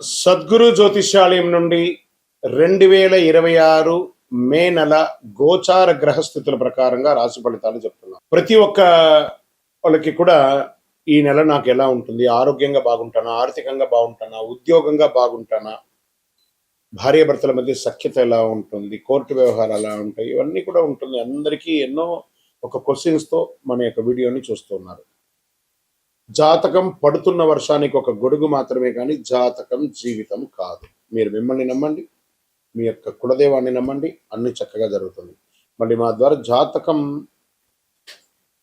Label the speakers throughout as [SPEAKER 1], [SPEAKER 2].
[SPEAKER 1] సద్గురు జ్యోతిష్యాలయం నుండి 2026 మే నెల గోచార గ్రహస్థితుల ప్రకారంగా రాశి ఫలితాలు చెప్తున్నాం. ప్రతి ఒక్క వాళ్ళకి కూడా ఈ నెల నాకు ఎలా ఉంటుంది, ఆరోగ్యంగా బాగుంటానా, ఆర్థికంగా బాగుంటానా, ఉద్యోగంగా బాగుంటానా, భార్యాభర్తల మధ్య సఖ్యత ఎలా ఉంటుంది, కోర్టు వ్యవహారాలు ఎలా ఉంటాయి, ఇవన్నీ కూడా ఉంటుంది. అందరికీ ఎన్నో ఒక క్వశ్చన్స్తో మన యొక్క వీడియోని చూస్తున్నారు. జాతకం పడుతున్న వర్షానికి ఒక గొడుగు మాత్రమే కానీ జాతకం జీవితం కాదు. మీరు మిమ్మల్ని నమ్మండి, మీ యొక్క కులదేవాన్ని నమ్మండి, అన్ని చక్కగా జరుగుతుంది. మళ్ళీ మా ద్వారా జాతకం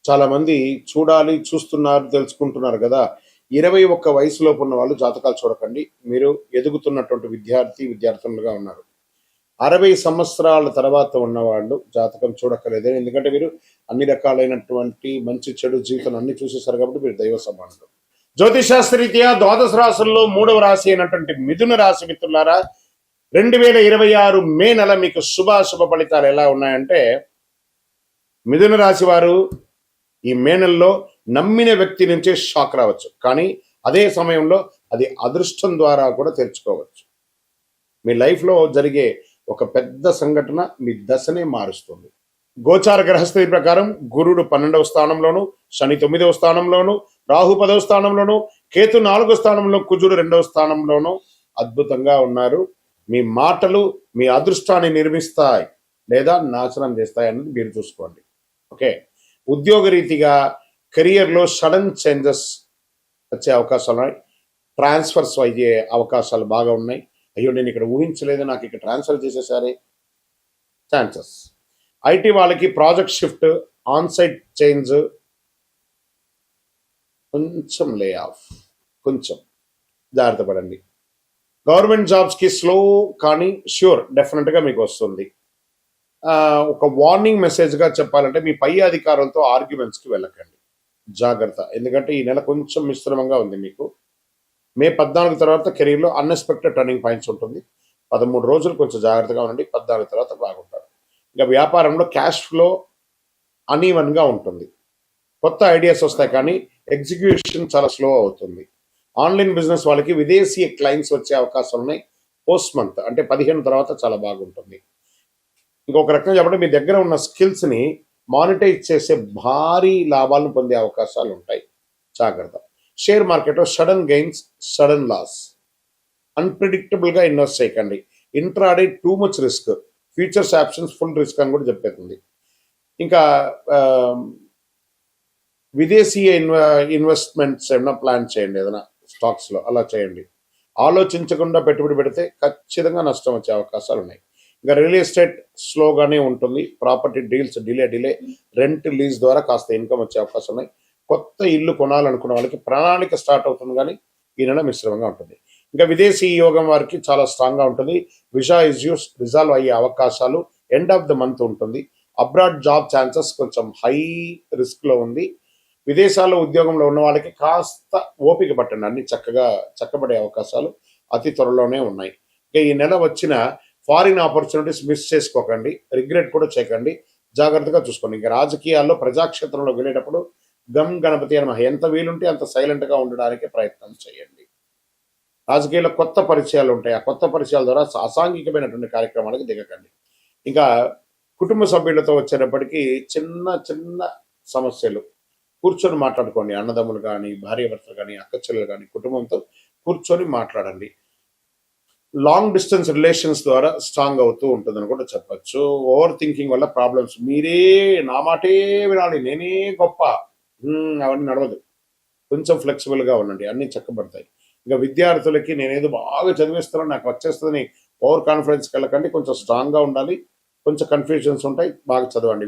[SPEAKER 1] చాలా మంది చూడాలి, చూస్తున్నారు, తెలుసుకుంటున్నారు కదా. 21 వయసులోపు ఉన్న వాళ్ళు జాతకాలు చూడకండి. మీరు ఎదుగుతున్నటువంటి విద్యార్థులుగా ఉన్నారు. 60 సంవత్సరాల తర్వాత ఉన్నవాళ్ళు జాతకం చూడక్కర్లేదు. ఎందుకంటే మీరు అన్ని రకాలైనటువంటి మంచి చెడు జీవితం అన్ని చూసేసారు కాబట్టి మీరు దైవ సమానులు. జ్యోతిశాస్త్రరీత్యా ద్వాదశ రాశుల్లో 3వ రాశి అయినటువంటి మిథున రాశి మిత్రులారా, 2026 మే నెల మీకు శుభాశుభ ఫలితాలు ఎలా ఉన్నాయంటే, మిథున రాశి వారు ఈ మే నెలలో నమ్మిన వ్యక్తి నుంచే షాక్ రావచ్చు, కానీ అదే సమయంలో అది అదృష్టం ద్వారా కూడా తెరుచుకోవచ్చు. మీ లైఫ్లో జరిగే ఒక పెద్ద సంఘటన మీ దశనే మారుస్తుంది. గోచార గ్రహస్థితి ప్రకారం గురుడు 12వ స్థానంలోను, శని 9వ స్థానంలోను, రాహు 10వ స్థానంలోను, కేతు 4వ స్థానంలో, కుజుడు 2వ స్థానంలోను అద్భుతంగా ఉన్నారు. మీ మాటలు మీ అదృష్టాన్ని నిర్మిస్తాయి లేదా నాశనం చేస్తాయి అన్నది మీరు చూసుకోండి. ఓకే, ఉద్యోగ రీతిగా కెరియర్లో సడన్ చేంజెస్ వచ్చే అవకాశాలు ఉన్నాయి. ట్రాన్స్ఫర్స్ అయ్యే అవకాశాలు బాగా ఉన్నాయి. అయ్యో నేను ఇక్కడ ఊహించలేదు, నాకు ఇక్కడ ట్రాన్స్ఫర్ చేసేసారే ఛాన్సెస్. ఐటీ వాళ్ళకి ప్రాజెక్ట్ షిఫ్ట్, ఆన్సైట్ చేంజ్, కొంచెం లే ఆఫ్, కొంచెం జాగ్రత్త పడండి. గవర్నమెంట్ జాబ్స్కి స్లో కానీ ష్యూర్ డెఫినెట్గా మీకు వస్తుంది. ఒక వార్నింగ్ మెసేజ్గా చెప్పాలంటే మీ పై అధికారులతో ఆర్గ్యుమెంట్స్కి వెళ్ళకండి, జాగ్రత్త. ఎందుకంటే ఈ నెల కొంచెం మిశ్రమంగా ఉంది మీకు. మే 14 తర్వాత కెరీర్లో అన్ఎక్స్పెక్టెడ్ టర్నింగ్ పాయింట్స్ ఉంటుంది. 13 రోజులు కొంచెం జాగ్రత్తగా ఉండండి, 14 తర్వాత బాగుంటారు. ఇంకా వ్యాపారంలో క్యాష్ ఫ్లో అనీవన్గా ఉంటుంది. కొత్త ఐడియాస్ వస్తాయి కానీ ఎగ్జిక్యూషన్ చాలా స్లో అవుతుంది. ఆన్లైన్ బిజినెస్ వాళ్ళకి విదేశీ క్లయింట్స్ వచ్చే అవకాశాలు ఉన్నాయి. పోస్ట్ మంత్ అంటే 15 తర్వాత చాలా బాగుంటుంది. ఇంకొక రకంగా చెప్పంటే మీ దగ్గర ఉన్న స్కిల్స్ని మానిటైజ్ చేసే భారీ లాభాలను పొందే అవకాశాలు ఉంటాయి, జాగ్రత్త. షేర్ మార్కెట్లో సడన్ గెయిన్స్, సడన్ లాస్, అన్ప్రిడిక్టబుల్గా ఇన్వెస్ట్ చేయకండి. Intraday too much risk, futures options full risk అని కూడా చెప్పేస్తుంది. ఇంకా విదేశీయ ఇన్వెస్ట్మెంట్స్ ఏమైనా ప్లాన్ చేయండి, ఏదైనా స్టాక్స్లో అలా చేయండి. ఆలోచించకుండా పెట్టుబడి పెడితే ఖచ్చితంగా నష్టం వచ్చే అవకాశాలు ఉన్నాయి. ఇంకా రియల్ ఎస్టేట్ స్లోగానే ఉంటుంది. Property deals delay, rent lease ద్వారా కాస్త ఇన్కమ్ వచ్చే అవకాశం ఉన్నాయి. కొత్త ఇల్లు కొనాలనుకున్న వాళ్ళకి ప్రణాళిక స్టార్ట్ అవుతుంది, కానీ ఈ నెల మిశ్రమంగా ఉంటుంది. ఇంకా విదేశీ యోగం వారికి చాలా స్ట్రాంగ్గా ఉంటుంది. విజా ఇష్యూస్ రిజాల్వ్ అయ్యే అవకాశాలు ఎండ్ ఆఫ్ ద మంత్ ఉంటుంది. అబ్రాడ్ జాబ్ ఛాన్సెస్ కొంచెం హై రిస్క్లో ఉంది. విదేశాల్లో ఉద్యోగంలో ఉన్న వాళ్ళకి కాస్త ఓపిక పట్టండి, అన్ని చక్కబడే అవకాశాలు అతి త్వరలోనే ఉన్నాయి. ఇంకా ఈ నెల వచ్చిన ఫారిన్ ఆపర్చునిటీస్ మిస్ చేసుకోకండి, రిగ్రెట్ కూడా చేయకండి, జాగ్రత్తగా చూసుకోండి. ఇంకా రాజకీయాల్లో ప్రజాక్షేత్రంలో వెళ్ళేటప్పుడు గమ్ గణపతి అని ఎంత వీలుంటే అంత సైలెంట్గా ఉండడానికి ప్రయత్నం చేయండి. రాజకీయాల్లో కొత్త పరిచయాలు ఉంటాయి, ఆ కొత్త పరిచయాల ద్వారా అసాంఘికమైనటువంటి కార్యక్రమాలకు దిగకండి. ఇంకా కుటుంబ సభ్యులతో వచ్చేటప్పటికీ చిన్న సమస్యలు కూర్చొని మాట్లాడుకోండి. అన్నదమ్ములు కానీ, భార్యాభర్తలు కానీ, అక్కచెల్లెలు కానీ కుటుంబంతో కూర్చొని మాట్లాడండి. లాంగ్ డిస్టెన్స్ రిలేషన్స్ ద్వారా స్ట్రాంగ్ అవుతూ ఉంటుందని కూడా చెప్పచ్చు. ఓవర్ థింకింగ్ వల్ల ప్రాబ్లమ్స్, మీరే నా మాటే వినాలి, నేనే గొప్ప, అవన్నీ నడవదు. కొంచెం ఫ్లెక్సిబుల్గా ఉండండి, అన్నీ చక్కబడతాయి. ఇంకా విద్యార్థులకి నేనేదో బాగా చదివిస్తున్నాను, నాకు వచ్చేస్తుందని ఓవర్ కాన్ఫిడెన్స్కి వెళ్ళకండి. కొంచెం స్ట్రాంగ్గా ఉండాలి, కొంచెం కన్ఫ్యూజన్స్ ఉంటాయి, బాగా చదవండి.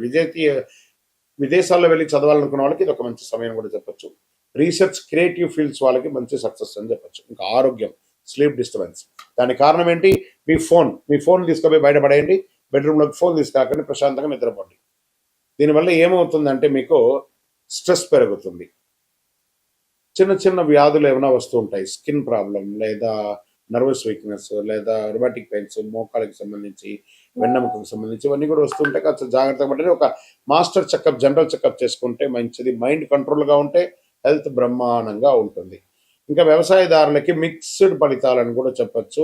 [SPEAKER 1] విదేశాల్లో వెళ్ళి చదవాలనుకున్న వాళ్ళకి ఇది ఒక మంచి సమయం కూడా చెప్పచ్చు. రీసెర్చ్, క్రియేటివ్ ఫీల్డ్స్ వాళ్ళకి మంచి సక్సెస్ అని చెప్పచ్చు. ఇంకా ఆరోగ్యం, స్లీప్ డిస్టర్బెన్స్, దానికి కారణం ఏంటి? మీ ఫోన్ తీసుకుపోయి బయటపడేయండి, బెడ్రూమ్లోకి ఫోన్ తీసుకురాకండి, ప్రశాంతంగా నిద్రపోండి. దీనివల్ల ఏమవుతుందంటే మీకు స్ట్రెస్ పెరుగుతుంది. చిన్న వ్యాధులు ఏమైనా వస్తూ ఉంటాయి, స్కిన్ ప్రాబ్లం లేదా నర్వస్ వీక్నెస్ లేదా రుమాటిక్ పెయిన్స్, మోకాళ్ళకి సంబంధించి, వెన్నెముకకు సంబంధించి ఇవన్నీ కూడా వస్తుంటే కాస్త జాగ్రత్తగా పడి ఒక మాస్టర్ చెకప్, జనరల్ చెకప్ చేసుకుంటే మంచిది. మైండ్ కంట్రోల్గా ఉంటే హెల్త్ బ్రహ్మాండంగా ఉంటుంది. ఇంకా వ్యవసాయదారులకి మిక్స్డ్ ఫలితాలను కూడా చెప్పొచ్చు.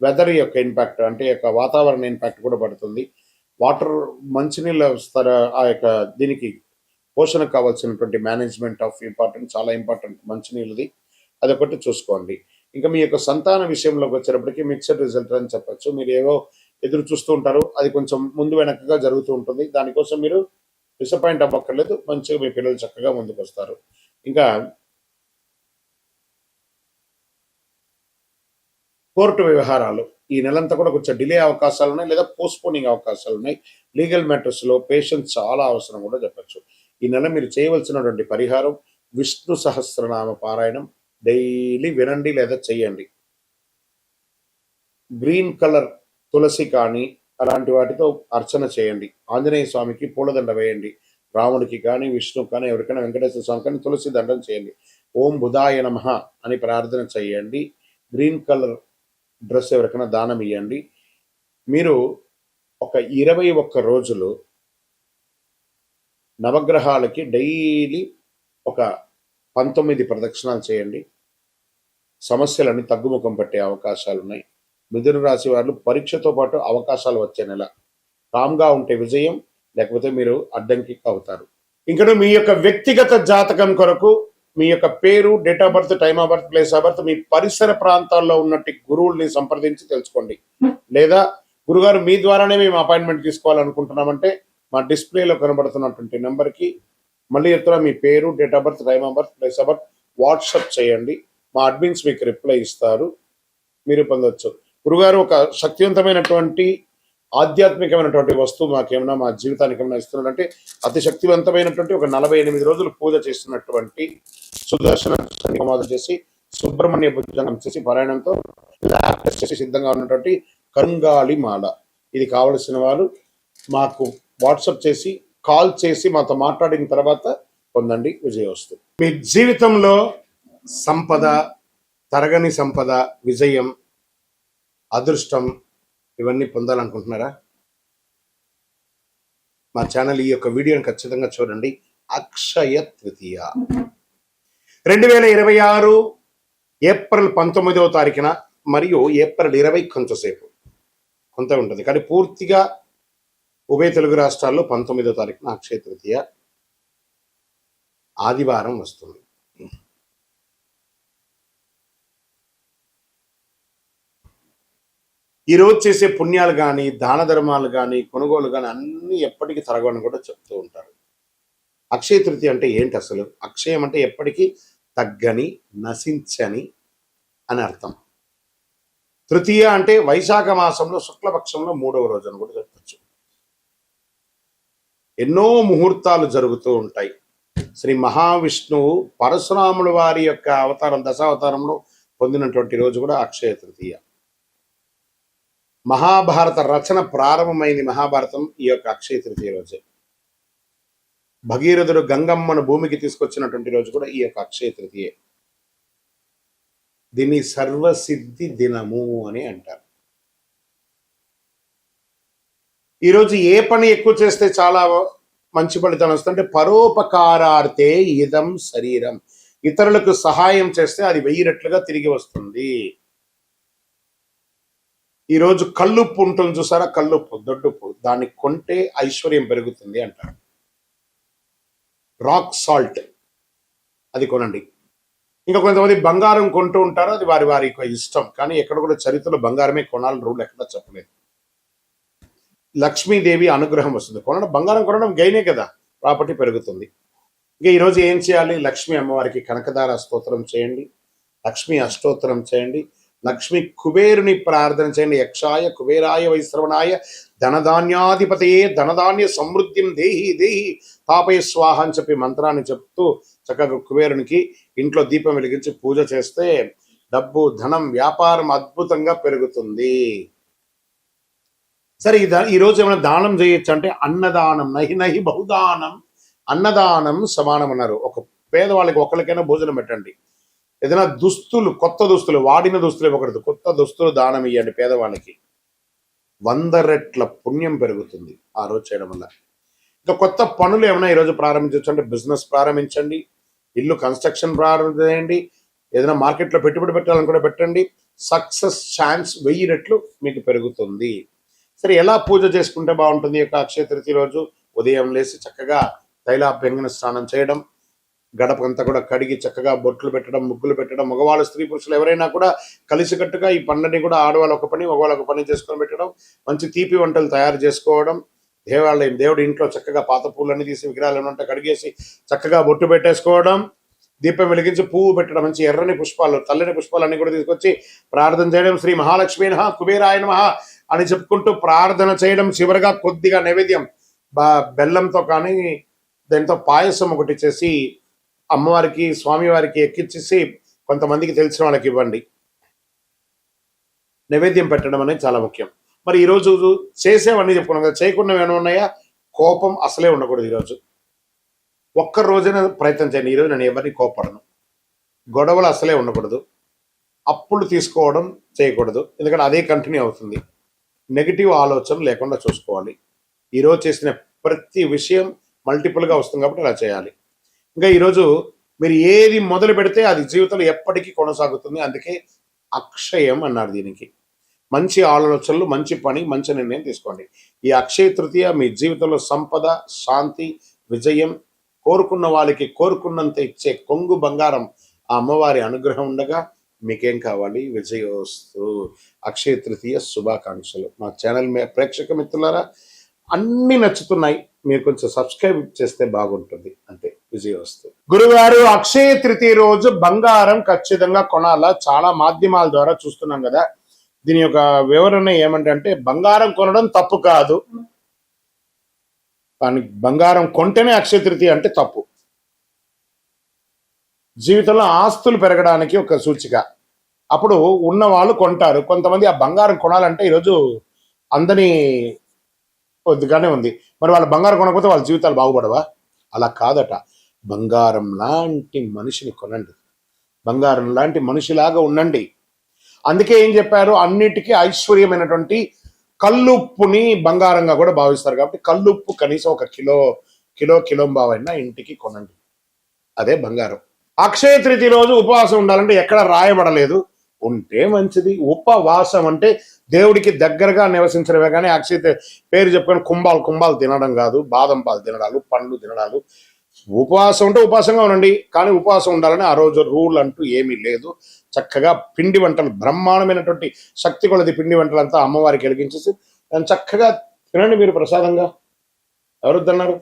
[SPEAKER 1] వెదర్ యొక్క ఇంపాక్ట్ అంటే యొక్క వాతావరణ ఇంపాక్ట్ కూడా పడుతుంది. వాటర్ మంచినీళ్ళ ఆ యొక్క దీనికి పోషణకు కావాల్సినటువంటి మేనేజ్మెంట్ ఆఫ్ ఇంపార్టెంట్ చాలా ఇంపార్టెంట్ మంచినీళ్ళది, అదొకటి చూసుకోండి. ఇంకా మీ యొక్క సంతాన విషయంలోకి వచ్చేటప్పటికి మిక్స్డ్ రిజల్ట్ అని చెప్పచ్చు. మీరు ఏవో ఎదురు చూస్తూ ఉంటారు, అది కొంచెం ముందు వెనకగా జరుగుతూ ఉంటుంది. దానికోసం మీరు డిసప్పాయింట్ అవ్వక్కర్లేదు. మంచిగా మీ పిల్లలు చక్కగా ముందుకు వస్తారు. ఇంకా కోర్టు వ్యవహారాలు ఈ నెలంతా కూడా కొంచెం డిలే అవకాశాలు ఉన్నాయి, లేదా పోస్ట్పోనింగ్ అవకాశాలు ఉన్నాయి. లీగల్ మ్యాటర్స్లో పేషెన్స్ చాలా అవసరం కూడా చెప్పచ్చు. ఈ నెల మీరు చేయవలసినటువంటి పరిహారం విష్ణు సహస్రనామ పారాయణం డైలీ వినండి లేదా చెయ్యండి. గ్రీన్ కలర్ తులసి కానీ అలాంటి వాటితో అర్చన చేయండి. ఆంజనేయ స్వామికి పూలదండ వేయండి. రాముడికి కానీ విష్ణు కానీ ఎవరికైనా వెంకటేశ్వర స్వామి కానీ తులసి దండం చేయండి. ఓం బుధాయ నమః అని ప్రార్థన చేయండి. గ్రీన్ కలర్ డ్రెస్ ఎవరికైనా దానం ఇవ్వండి. మీరు ఒక 21 రోజులు నవగ్రహాలకి డైలీ ఒక 19 ప్రదక్షిణాలు చేయండి. సమస్యలన్నీ తగ్గుముఖం పట్టే అవకాశాలు ఉన్నాయి. మిథున రాశి వారు పరీక్షతో పాటు అవకాశాలు వచ్చే నెల. కామ్గా ఉంటే విజయం, లేకపోతే మీరు అడ్డంకి అవుతారు. ఇంకా మీ యొక్క వ్యక్తిగత జాతకం కొరకు మీ యొక్క పేరు, date of birth, time of birth, place of birth, మీ పరిసర ప్రాంతాల్లో ఉన్నట్టు గురువుల్ని సంప్రదించి తెలుసుకోండి. లేదా గురుగారు మీ ద్వారానే మేము అపాయింట్మెంట్ తీసుకోవాలనుకుంటున్నామంటే మా డిస్ప్లేలో కనబడుతున్నటువంటి నెంబర్కి మళ్ళీ చెప్తున్నా, మీ పేరు, date of birth, time of birth, place of birth WhatsApp చేయండి. మా అడ్మిన్స్ మీకు రిప్లై ఇస్తారు, మీరు పొందొచ్చు. గురుగారు ఒక శక్తివంతమైనటువంటి ఆధ్యాత్మికమైనటువంటి వస్తువు మాకేమైనా మా జీవితానికి ఏమైనా ఇస్తున్నాడంటే అతి శక్తివంతమైనటువంటి ఒక 48 రోజులు పూజ చేస్తున్నటువంటి సుదర్శన హోమం చేసి సుబ్రహ్మణ్య భుజంగం చేసి పారాయణంతో చేసి సిద్ధంగా ఉన్నటువంటి కంగాళి మాల. ఇది కావలసిన వారు మాకు వాట్సాప్ చేసి కాల్ చేసి మాతో మాట్లాడిన తర్వాత పొందండి విజయోస్తు. మీ జీవితంలో సంపద, తరగని సంపద, విజయం, అదృష్టం ఇవన్నీ పొందాలనుకుంటున్నారా? మా ఛానల్ ఈ యొక్క వీడియోని ఖచ్చితంగా చూడండి. అక్షయ తృతీయ 2026 ఏప్రిల్ 19వ తారీఖున మరియు ఏప్రిల్ 20 కొంతసేపు కొంత ఉంటుంది, కానీ పూర్తిగా ఉభయ తెలుగు రాష్ట్రాల్లో 19వ తారీఖున అక్షయ తృతీయ ఆదివారం వస్తుంది. ఈరోజు చేసే పుణ్యాలు కానీ, దాన ధర్మాలు కానీ, కొనుగోలు కానీ అన్నీ ఎప్పటికీ తరగని కూడా చెప్తూ ఉంటారు. అక్షయ తృతీయ అంటే ఏంటి అసలు? అక్షయం అంటే ఎప్పటికీ తగ్గని, నశించని అని అర్థం. తృతీయ అంటే వైశాఖ మాసంలో శుక్లపక్షంలో 3వ రోజు అని కూడా చెప్పచ్చు. ఎన్నో ముహూర్తాలు జరుగుతూ ఉంటాయి. శ్రీ మహావిష్ణువు పరశురాముల వారి యొక్క అవతారం, దశావతారంలో పొందినటువంటి రోజు కూడా అక్షయ తృతీయ. మహాభారత రచన ప్రారంభమైంది మహాభారతం ఈ యొక్క అక్షయ తృతీయ రోజే. భగీరథుడు గంగమ్మను భూమికి తీసుకొచ్చినటువంటి రోజు కూడా ఈ యొక్క అక్షయ తృతీయ. దీన్ని సర్వసిద్ధి దినము అని అంటారు. ఈరోజు ఏ పని ఎక్కువ చేస్తే చాలా మంచి ఫలితం వస్తుందంటే పరోపకారార్థే ఇదం శరీరం. ఇతరులకు సహాయం చేస్తే అది 1000 రెట్లుగా తిరిగి వస్తుంది. ఈరోజు కల్లుప్పు ఉంటుంది చూసారా, కల్లుప్పు, దొడ్డుప్పు, దాన్ని కొంటే ఐశ్వర్యం పెరుగుతుంది అంటారు. రాక్ సాల్ట్ అది కొనండి. ఇంకా కొంతమంది బంగారం కొంటూ ఉంటారు, అది వారి వారి ఇష్టం, కానీ ఎక్కడ కూడా చరిత్రలో బంగారమే కొనాలని రూల్ ఎక్కడ చెప్పలేదు. లక్ష్మీదేవి అనుగ్రహం వస్తుంది. బంగారం కొనడం గైనే కదా, ప్రాపర్టీ పెరుగుతుంది. ఇంకా ఈరోజు ఏం చేయాలి? లక్ష్మీ అమ్మవారికి కనకదార స్తోత్రం చేయండి, లక్ష్మీ అష్టోత్తరం చేయండి, లక్ష్మి కుబేరుని ప్రార్థన చేయండి. యక్షాయ కుబేరాయ వైశ్రవణాయ ధనధాన్యాధిపతయే ధనధాన్య సమృద్ధిం దేహి దేహి తాపయ స్వాహ అని చెప్పి మంత్రాన్ని చెప్తూ చక్కగా కుబేరునికి ఇంట్లో దీపం వెలిగించి పూజ చేస్తే డబ్బు, ధనం, వ్యాపారం అద్భుతంగా పెరుగుతుంది. సరే, ఈరోజు ఏమైనా దానం చేయొచ్చు అంటే అన్నదానం, నహి నహి బహుదానం, అన్నదానం సమానం అన్నారు. ఒక పేదవాళ్ళకి ఒకరికైనా భోజనం పెట్టండి. ఏదైనా దుస్తులు, కొత్త దుస్తులు, వాడిన దుస్తులు ఇవ్వకూడదు, కొత్త దుస్తులు దానం ఇవ్వండి పేదవాళ్ళకి. 100 రెట్ల పుణ్యం పెరుగుతుంది ఆ రోజు చేయడం వల్ల. ఇంకా కొత్త పనులు ఏమైనా ఈరోజు ప్రారంభించవచ్చు అంటే బిజినెస్ ప్రారంభించండి, ఇల్లు కన్స్ట్రక్షన్ ప్రారంభించండి, ఏదైనా మార్కెట్లో పెట్టుబడి పెట్టాలని కూడా పెట్టండి. సక్సెస్ ఛాన్స్ 1000 రెట్లు మీకు పెరుగుతుంది. సరే, ఎలా పూజ చేసుకుంటే బాగుంటుంది ఈ యొక్క అక్షయ తృతీయ రోజు? ఉదయం లేచి చక్కగా తైలాభ్యంగన స్నానం చేయడం, గడపంతా కూడా కడిగి చక్కగా బొట్లు పెట్టడం, ముగ్గులు పెట్టడం, మగవాళ్ళు స్త్రీ పురుషులు ఎవరైనా కూడా కలిసికట్టుగా ఈ పండుని కూడా ఆడవాళ్ళు ఒక పని మగవాళ్ళు ఒక పని చేసుకొని పెట్టడం, మంచి తీపి వంటలు తయారు చేసుకోవడం, దేవాలయం దేవుడి ఇంట్లో చక్కగా పాత పూలన్నీ తీసి విగ్రహాలు ఏమంటే కడిగేసి చక్కగా బొట్టు పెట్టేసుకోవడం, దీపం వెలిగించి పువ్వు పెట్టడం, మంచి ఎర్రని పుష్పాలు తెల్లని పుష్పాలన్నీ కూడా తీసుకొచ్చి ప్రార్థన చేయడం, శ్రీ మహాలక్ష్మీ నమః కుబేరాయ నమః అని చెప్పుకుంటూ ప్రార్థన చేయడం. చివరిగా కొద్దిగా నైవేద్యం బెల్లంతో కానీ దాంతో పాయసం ఒకటి చేసి అమ్మవారికి స్వామివారికి ఎక్కించేసి కొంతమందికి తెలిసిన వాళ్ళకి ఇవ్వండి. నైవేద్యం పెట్టడం అనేది చాలా ముఖ్యం. మరి ఈరోజు చేసేవన్నీ చెప్పుకున్నాం కదా, చేయకుండా ఏమైనా ఉన్నాయా? కోపం అసలే ఉండకూడదు. ఈరోజు ఒక్క రోజైనా ప్రయత్నం చేయండి. ఈరోజు నేను ఎవరిని కోపడను, గొడవలు అసలే ఉండకూడదు, అప్పులు తీసుకోవడం చేయకూడదు, ఎందుకంటే అదే కంటిన్యూ అవుతుంది. నెగిటివ్ ఆలోచన లేకుండా చూసుకోవాలి. ఈరోజు చేసిన ప్రతి విషయం మల్టిపుల్గా వస్తుంది కాబట్టి అలా చేయాలి. ఇంకా ఈరోజు మీరు ఏది మొదలు పెడితే అది జీవితంలో ఎప్పటికీ కొనసాగుతుంది. అందుకే అక్షయం అన్నారు దీనికి. మంచి ఆలోచనలు, మంచి పని, మంచి నిర్ణయం తీసుకోండి. ఈ అక్షయ తృతీయ మీ జీవితంలో సంపద, శాంతి, విజయం, కోరుకున్న వాళ్ళకి కోరుకున్నంత ఇచ్చే కొంగు బంగారం ఆ అమ్మవారి అనుగ్రహం ఉండగా మీకేం కావాలి? విజయోస్తు. అక్షయ తృతీయ శుభాకాంక్షలు. మా ఛానల్ ప్రేక్షక మిత్రులారా, అన్ని నచ్చుతున్నాయి, మీరు కొంచెం సబ్స్క్రైబ్ చేస్తే బాగుంటుంది. అంతే. విజయోస్తు. గురుగారు, అక్షయ తృతీయ రోజు బంగారం ఖచ్చితంగా కొనాలా? చాలా మాధ్యమాల ద్వారా చూస్తున్నాం కదా, దీని యొక్క వివరణ ఏమంటే బంగారం కొనడం తప్పు కాదు, కానీ బంగారం కొంటేనే అక్షయ తృతీయ అంటే తప్పు. జీవితంలో ఆస్తులు పెరగడానికి ఒక సూచిక. అప్పుడు ఉన్న వాళ్ళు కొంటారు. కొంతమంది ఆ బంగారం కొనాలంటే ఈరోజు అందని కొద్దిగానే ఉంది, మరి వాళ్ళ బంగారం కొనకపోతే వాళ్ళ జీవితాలు బాగుపడవా? అలా కాదట. బంగారం లాంటి మనిషిని కొనండి, బంగారం లాంటి మనిషిలాగా ఉండండి. అందుకే ఏం చెప్పారు? అన్నిటికీ ఐశ్వర్యమైనటువంటి కల్లుప్పుని బంగారంగా కూడా భావిస్తారు కాబట్టి కల్లుప్పు కనీసం ఒక కిలోంబావైనా ఇంటికి కొనండి, అదే బంగారం. అక్షయ తృతీయ రోజు ఉపవాసం ఉండాలంటే ఎక్కడ రాయబడలేదు, ఉంటే మంచిది. ఉపవాసం అంటే దేవుడికి దగ్గరగా నివసించడమే కానీ అక్షయ పేరు చెప్పుకొని కుంభాలు తినడం కాదు, బాదం పాలు తినడాలు, పండ్లు తినడాలు. ఉపవాసం ఉంటే ఉపవాసంగా ఉండండి, కానీ ఉపవాసం ఉండాలని ఆ రోజు రూల్ అంటూ ఏమీ లేదు. చక్కగా పిండి వంటలు, బ్రహ్మాండమైనటువంటి శక్తి కొలది పిండి వంటలంతా అమ్మవారికి వెలిగించేసి దాన్ని చక్కగా తినండి మీరు ప్రసాదంగా. ఎవరొద్దన్నారు?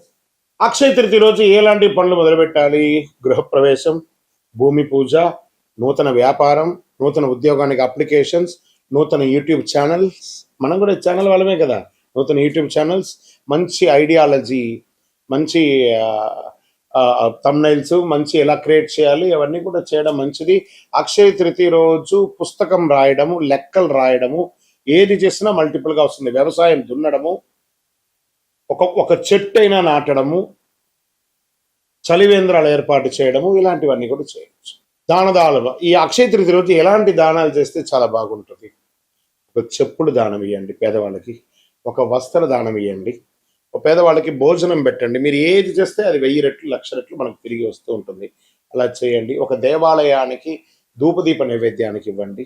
[SPEAKER 1] అక్షయ తృతీయ రోజు ఎలాంటి పనులు మొదలుపెట్టాలి? గృహప్రవేశం, భూమి పూజ, నూతన వ్యాపారం, నూతన ఉద్యోగానికి అప్లికేషన్స్, నూతన యూట్యూబ్ ఛానల్స్. మనం కూడా ఛానల్ వాళ్ళమే కదా. నూతన యూట్యూబ్ ఛానల్స్, మంచి ఐడియాలజీ, మంచి థంబ్నైల్స్, మంచి ఎలా క్రియేట్ చేయాలి అవన్నీ కూడా చేయడం మంచిది. అక్షయ తృతీయ రోజు పుస్తకం రాయడము, లెక్కలు రాయడము, ఏది చేసినా మల్టిపుల్గా వస్తుంది. వ్యవసాయం దున్నడము, ఒక చెట్టు అయినా నాటడము, చలివేంద్రాలు ఏర్పాటు చేయడము, ఇలాంటివన్నీ కూడా చేయవచ్చు. దానాలు, ఈ అక్షయ తృతీయ రోజు ఎలాంటి దానాలు చేస్తే చాలా బాగుంటుంది? ఒక చెప్పులు దానం ఇవ్వండి పేదవాళ్ళకి, ఒక వస్త్ర దానం ఇవ్వండి, ఒక పేదవాళ్ళకి భోజనం పెట్టండి. మీరు ఏది చేస్తే అది 1000 రెట్లు 1,00,000 రెట్లు మనకు తిరిగి వస్తూ ఉంటుంది. అలా చేయండి. ఒక దేవాలయానికి ధూపదీప నైవేద్యానికి ఇవ్వండి.